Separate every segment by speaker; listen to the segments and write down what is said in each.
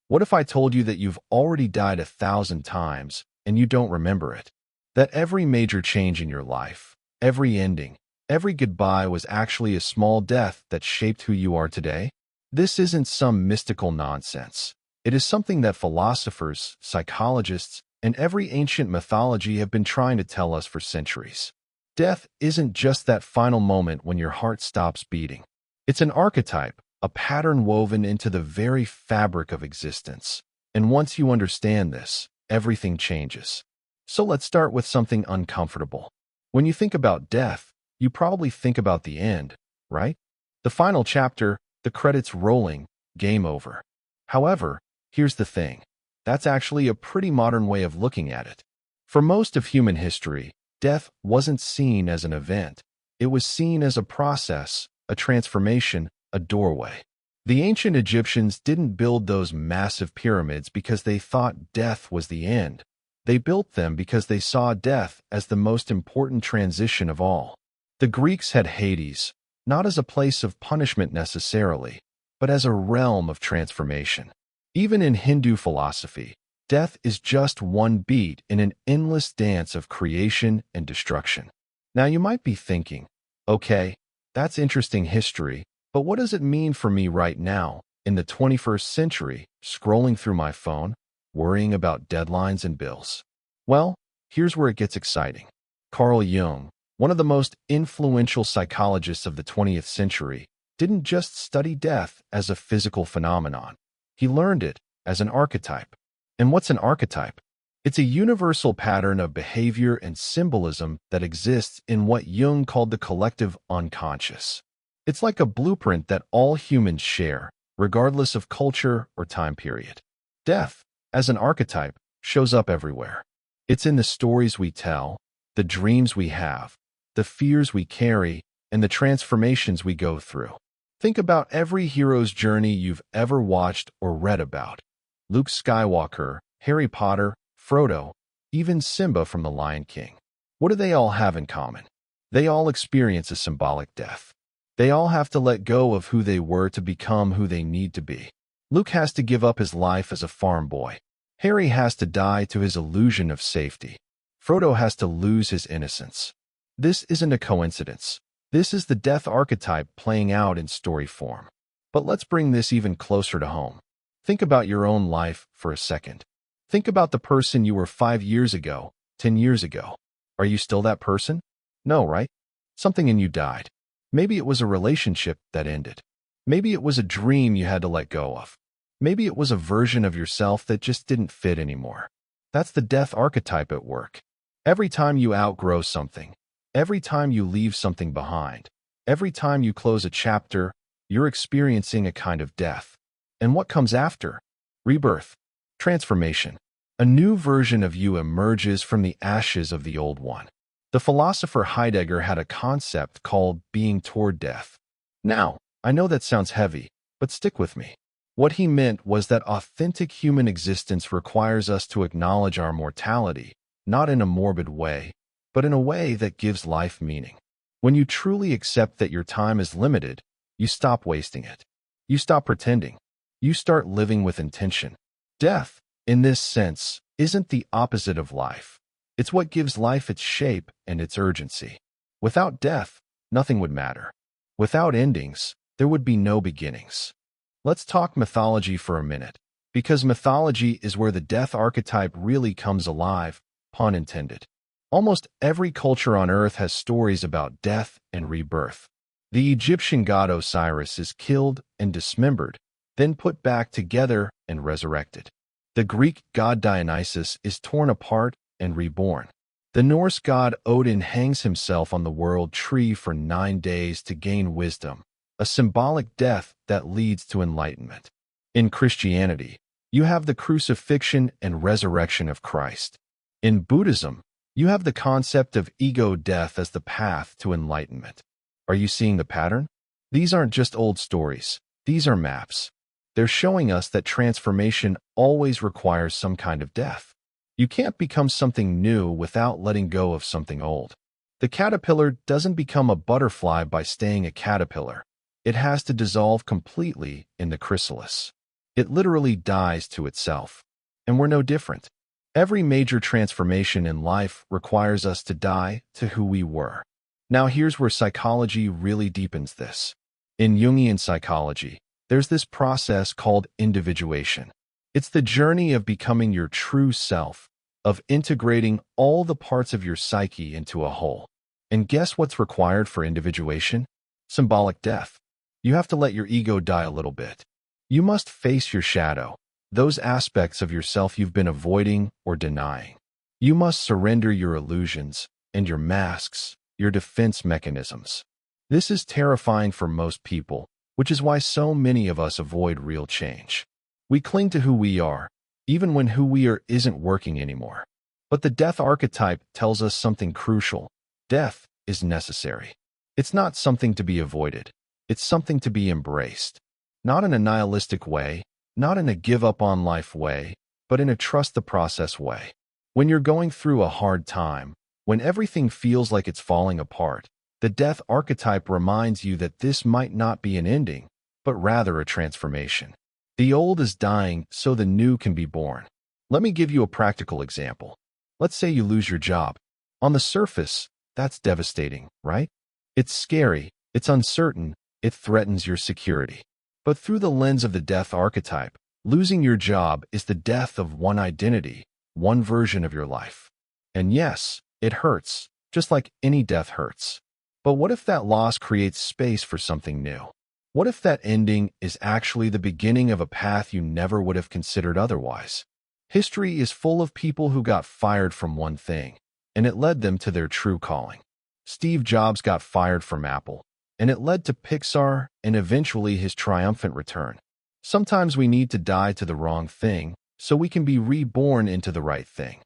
Speaker 1: What if I told you that you've already died 1,000 times and you don't remember it? That every major change in your life, every ending, every goodbye was actually a small death that shaped who you are today? This isn't some mystical nonsense. It is something that philosophers, psychologists, and every ancient mythology have been trying to tell us for centuries. Death isn't just that final moment when your heart stops beating. It's an archetype, a pattern woven into the very fabric of existence. And once you understand this, everything changes. So let's start with something uncomfortable. When you think about death, you probably think about the end, right? The final chapter, the credits rolling, game over. However, here's the thing. That's actually a pretty modern way of looking at it. For most of human history, death wasn't seen as an event. It was seen as a process, a transformation, a doorway. The ancient Egyptians didn't build those massive pyramids because they thought death was the end. They built them because they saw death as the most important transition of all. The Greeks had Hades, not as a place of punishment necessarily, but as a realm of transformation. Even in Hindu philosophy, death is just one beat in an endless dance of creation and destruction. Now you might be thinking, okay, that's interesting history, but what does it mean for me right now, in the 21st century, scrolling through my phone, worrying about deadlines and bills? Well, here's where it gets exciting. Carl Jung, one of the most influential psychologists of the 20th century, didn't just study death as a physical phenomenon. He learned it as an archetype. And what's an archetype? It's a universal pattern of behavior and symbolism that exists in what Jung called the collective unconscious. It's like a blueprint that all humans share, regardless of culture or time period. Death, as an archetype, shows up everywhere. It's in the stories we tell, the dreams we have, the fears we carry, and the transformations we go through. Think about every hero's journey you've ever watched or read about. Luke Skywalker, Harry Potter, Frodo, even Simba from The Lion King. What do they all have in common? They all experience a symbolic death. They all have to let go of who they were to become who they need to be. Luke has to give up his life as a farm boy. Harry has to die to his illusion of safety. Frodo has to lose his innocence. This isn't a coincidence. This is the death archetype playing out in story form. But let's bring this even closer to home. Think about your own life for a second. Think about the person you were 5 years ago, 10 years ago. Are you still that person? No, right? Something in you died. Maybe it was a relationship that ended. Maybe it was a dream you had to let go of. Maybe it was a version of yourself that just didn't fit anymore. That's the death archetype at work. Every time you outgrow something, every time you leave something behind, every time you close a chapter, you're experiencing a kind of death. And what comes after? Rebirth. Transformation. A new version of you emerges from the ashes of the old one. The philosopher Heidegger had a concept called being toward death. Now, I know that sounds heavy, but stick with me. What he meant was that authentic human existence requires us to acknowledge our mortality, not in a morbid way, but in a way that gives life meaning. When you truly accept that your time is limited, you stop wasting it. You stop pretending. You start living with intention. Death, in this sense, isn't the opposite of life. It's what gives life its shape and its urgency. Without death, nothing would matter. Without endings, there would be no beginnings. Let's talk mythology for a minute, because mythology is where the death archetype really comes alive, pun intended. Almost every culture on Earth has stories about death and rebirth. The Egyptian god Osiris is killed and dismembered, then put back together and resurrected. The Greek god Dionysus is torn apart and reborn. The Norse god Odin hangs himself on the world tree for 9 days to gain wisdom, a symbolic death that leads to enlightenment. In Christianity, you have the crucifixion and resurrection of Christ. In Buddhism, you have the concept of ego death as the path to enlightenment. Are you seeing the pattern? These aren't just old stories. These are maps. They're showing us that transformation always requires some kind of death. You can't become something new without letting go of something old. The caterpillar doesn't become a butterfly by staying a caterpillar. It has to dissolve completely in the chrysalis. It literally dies to itself. And we're no different. Every major transformation in life requires us to die to who we were. Now here's where psychology really deepens this. In Jungian psychology, there's this process called individuation. It's the journey of becoming your true self, of integrating all the parts of your psyche into a whole. And guess what's required for individuation? Symbolic death. You have to let your ego die a little bit. You must face your shadow, those aspects of yourself you've been avoiding or denying. You must surrender your illusions and your masks, your defense mechanisms. This is terrifying for most people, which is why so many of us avoid real change. We cling to who we are, even when who we are isn't working anymore. But the death archetype tells us something crucial. Death is necessary. It's not something to be avoided. It's something to be embraced. Not in a nihilistic way, not in a give-up-on-life way, but in a trust-the-process way. When you're going through a hard time, when everything feels like it's falling apart, the death archetype reminds you that this might not be an ending, but rather a transformation. The old is dying so the new can be born. Let me give you a practical example. Let's say you lose your job. On the surface, that's devastating, right? It's scary, it's uncertain, it threatens your security. But through the lens of the death archetype, losing your job is the death of one identity, one version of your life. And yes, it hurts, just like any death hurts. But what if that loss creates space for something new? What if that ending is actually the beginning of a path you never would have considered otherwise? History is full of people who got fired from one thing, and it led them to their true calling. Steve Jobs got fired from Apple, and it led to Pixar and eventually his triumphant return. Sometimes we need to die to the wrong thing so we can be reborn into the right thing.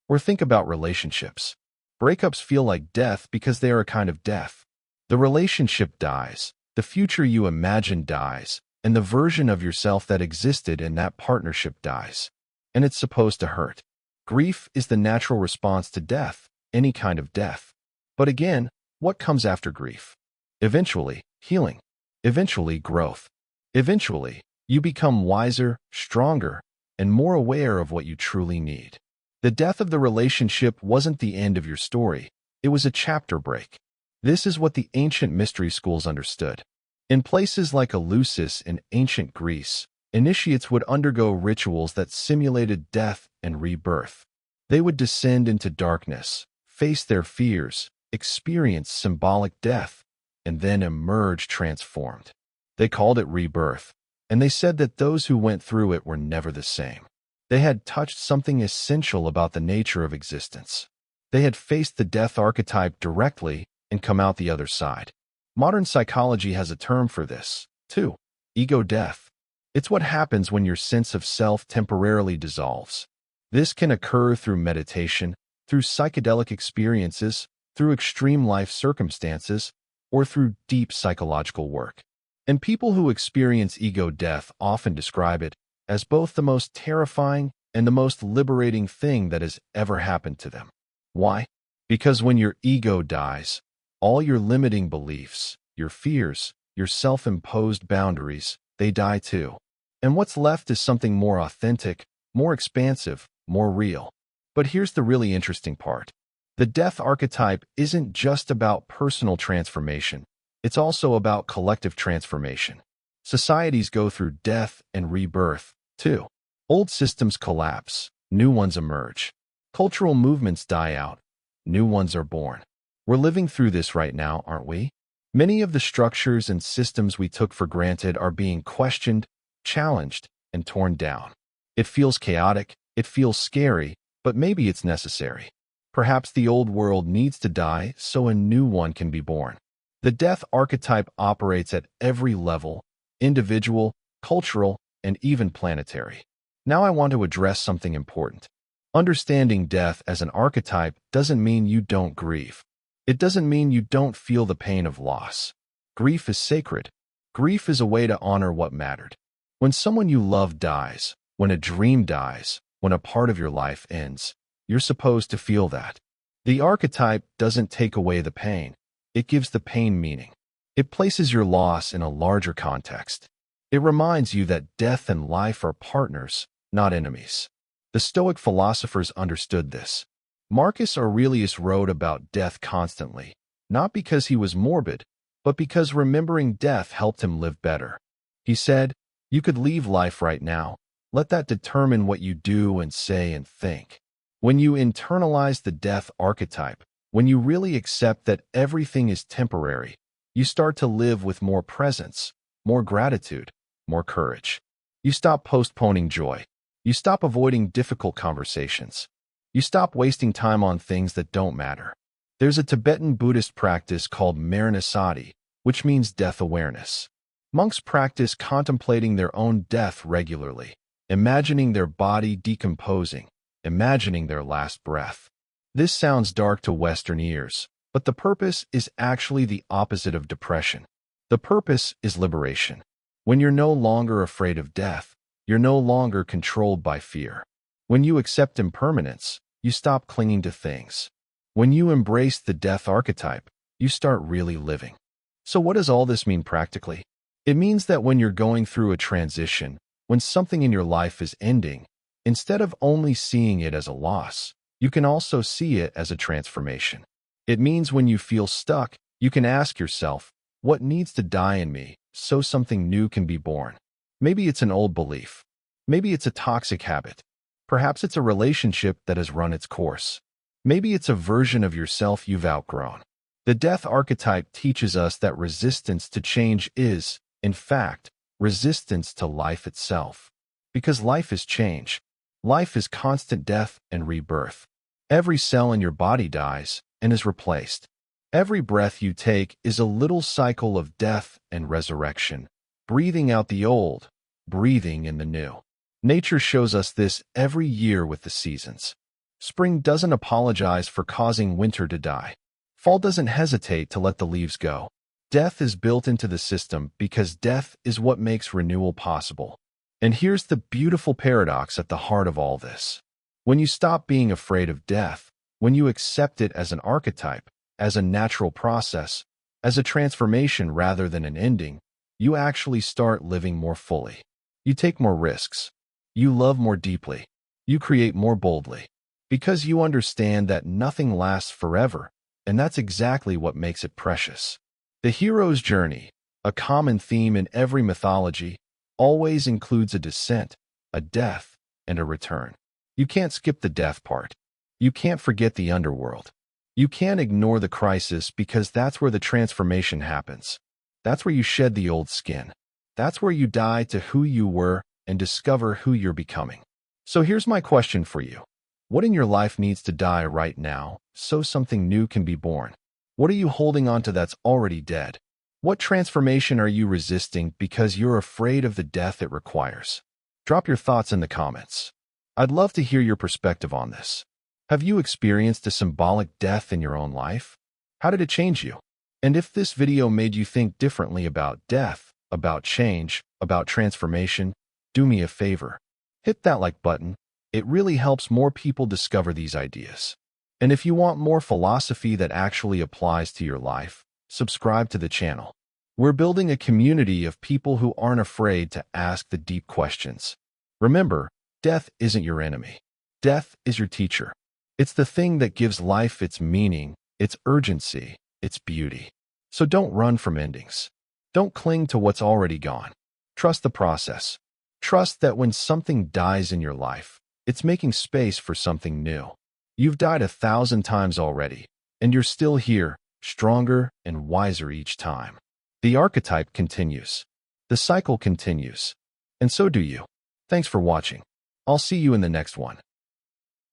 Speaker 1: Or think about relationships. Breakups feel like death because they are a kind of death. The relationship dies, the future you imagine dies, and the version of yourself that existed in that partnership dies. And it's supposed to hurt. Grief is the natural response to death, any kind of death. But again, what comes after grief? Eventually, healing. Eventually, growth. Eventually, you become wiser, stronger, and more aware of what you truly need. The death of the relationship wasn't the end of your story. It was a chapter break. This is what the ancient mystery schools understood. In places like Eleusis in ancient Greece, initiates would undergo rituals that simulated death and rebirth. They would descend into darkness, face their fears, experience symbolic death, and then emerge transformed. They called it rebirth, and they said that those who went through it were never the same. They had touched something essential about the nature of existence. They had faced the death archetype directly and come out the other side. Modern psychology has a term for this, too. Ego death. It's what happens when your sense of self temporarily dissolves. This can occur through meditation, through psychedelic experiences, through extreme life circumstances, or through deep psychological work. And people who experience ego death often describe it as both the most terrifying and the most liberating thing that has ever happened to them. Why? Because when your ego dies, all your limiting beliefs, your fears, your self-imposed boundaries, they die too. And what's left is something more authentic, more expansive, more real. But here's the really interesting part. The death archetype isn't just about personal transformation. It's also about collective transformation. Societies go through death and rebirth, too. Old systems collapse, new ones emerge. Cultural movements die out, new ones are born. We're living through this right now, aren't we? Many of the structures and systems we took for granted are being questioned, challenged, and torn down. It feels chaotic, it feels scary, but maybe it's necessary. Perhaps the old world needs to die so a new one can be born. The death archetype operates at every level, individual, cultural, and even planetary. Now I want to address something important. Understanding death as an archetype doesn't mean you don't grieve. It doesn't mean you don't feel the pain of loss. Grief is sacred. Grief is a way to honor what mattered. When someone you love dies, when a dream dies, when a part of your life ends, you're supposed to feel that. The archetype doesn't take away the pain. It gives the pain meaning. It places your loss in a larger context. It reminds you that death and life are partners, not enemies. The Stoic philosophers understood this. Marcus Aurelius wrote about death constantly, not because he was morbid, but because remembering death helped him live better. He said, "You could leave life right now. Let that determine what you do and say and think." When you internalize the death archetype, when you really accept that everything is temporary, you start to live with more presence, more gratitude, more courage. You stop postponing joy. You stop avoiding difficult conversations. You stop wasting time on things that don't matter. There's a Tibetan Buddhist practice called Maranasati, which means death awareness. Monks practice contemplating their own death regularly, imagining their body decomposing, imagining their last breath. This sounds dark to Western ears, but the purpose is actually the opposite of depression. The purpose is liberation. When you're no longer afraid of death, you're no longer controlled by fear. When you accept impermanence, you stop clinging to things. When you embrace the death archetype, you start really living. So what does all this mean practically? It means that when you're going through a transition, when something in your life is ending, instead of only seeing it as a loss, you can also see it as a transformation. It means when you feel stuck, you can ask yourself, what needs to die in me so something new can be born? Maybe it's an old belief. Maybe it's a toxic habit. Perhaps it's a relationship that has run its course. Maybe it's a version of yourself you've outgrown. The death archetype teaches us that resistance to change is, in fact, resistance to life itself. Because life is change. Life is constant death and rebirth. Every cell in your body dies and is replaced. Every breath you take is a little cycle of death and resurrection, breathing out the old, breathing in the new. Nature shows us this every year with the seasons. Spring doesn't apologize for causing winter to die. Fall doesn't hesitate to let the leaves go. Death is built into the system because death is what makes renewal possible. And here's the beautiful paradox at the heart of all this. When you stop being afraid of death, when you accept it as an archetype, as a natural process, as a transformation rather than an ending, you actually start living more fully. You take more risks. You love more deeply. You create more boldly. Because you understand that nothing lasts forever, and that's exactly what makes it precious. The hero's journey, a common theme in every mythology, always includes a descent, a death, and a return. You can't skip the death part. You can't forget the underworld. You can't ignore the crisis because that's where the transformation happens. That's where you shed the old skin. That's where you die to who you were and discover who you're becoming. So here's my question for you. What in your life needs to die right now so something new can be born? What are you holding on to that's already dead? What transformation are you resisting because you're afraid of the death it requires? Drop your thoughts in the comments. I'd love to hear your perspective on this. Have you experienced a symbolic death in your own life? How did it change you? And if this video made you think differently about death, about change, about transformation, do me a favor. Hit that like button. It really helps more people discover these ideas. And if you want more philosophy that actually applies to your life, subscribe to the channel. We're building a community of people who aren't afraid to ask the deep questions. Remember, death isn't your enemy. Death is your teacher. It's the thing that gives life its meaning, its urgency, its beauty. So don't run from endings. Don't cling to what's already gone. Trust the process. Trust that when something dies in your life, it's making space for something new. You've died 1,000 times already, and you're still here, stronger and wiser each time. The archetype continues. The cycle continues. And so do you. Thanks for watching. I'll see you in the next one.